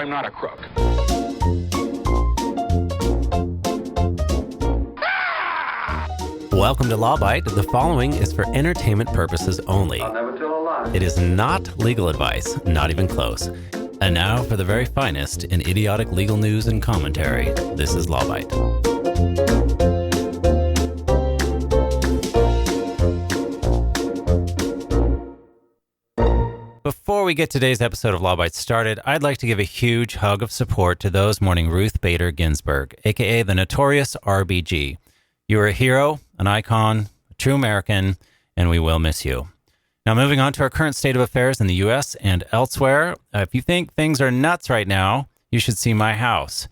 I'm not a crook. Welcome to Law Bite. The following is for entertainment purposes only. I'll never tell a lie. It is not legal advice, not even close. And now for the very finest in idiotic legal news and commentary. This is Law Bite. Before we get today's episode of Law Bite started, I'd like to give a huge hug of support to those mourning Ruth Bader Ginsburg, aka the notorious RBG. You are a hero, an icon, a true American, and we will miss you. Now, moving on to our current state of affairs in the U.S. and elsewhere. If you think things are nuts right now, you should see my house.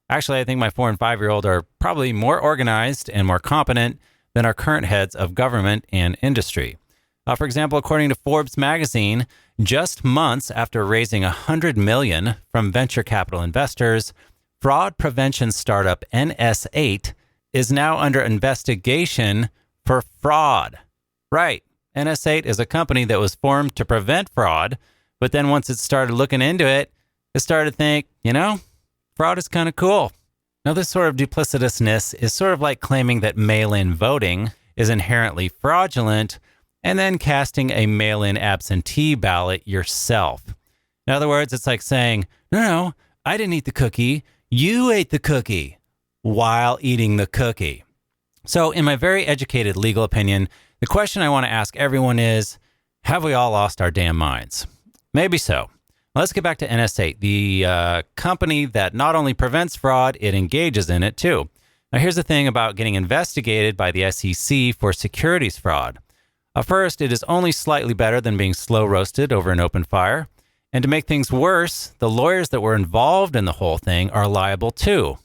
Actually, I think my 4 and 5-year-old are probably more organized and more competent than our current heads of government and industry. For example, according to Forbes magazine, just months after raising $100 million from venture capital investors, fraud prevention startup NS8 is now under investigation for fraud. Right. NS8 is a company that was formed to prevent fraud, but then once it started looking into it, it started to think, fraud is kind of cool. Now, this sort of duplicitousness is sort of like claiming that mail-in voting is inherently fraudulent and then casting a mail-in absentee ballot yourself. In other words, it's like saying, no, I didn't eat the cookie. You ate the cookie while eating the cookie. So in my very educated legal opinion, the question I want to ask everyone is, have we all lost our damn minds? Maybe so. Let's get back to NS8, the company that not only prevents fraud, it engages in it too. Now here's the thing about getting investigated by the SEC for securities fraud. First, it is only slightly better than being slow roasted over an open fire. And to make things worse, the lawyers that were involved in the whole thing are liable too.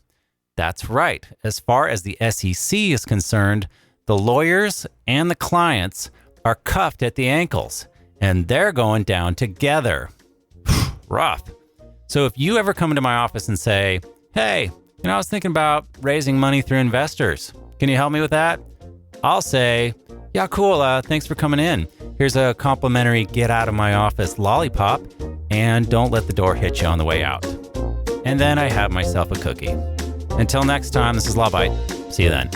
That's right. As far as the SEC is concerned, the lawyers and the clients are cuffed at the ankles, and they're going down together. Rough. So if you ever come into my office and say, hey, I was thinking about raising money through investors. Can you help me with that? I'll say, yeah, cool. Thanks for coming in. Here's a complimentary get out of my office lollipop, and don't let the door hit you on the way out. And then I have myself a cookie. Until next time, this is Law Bite. See you then.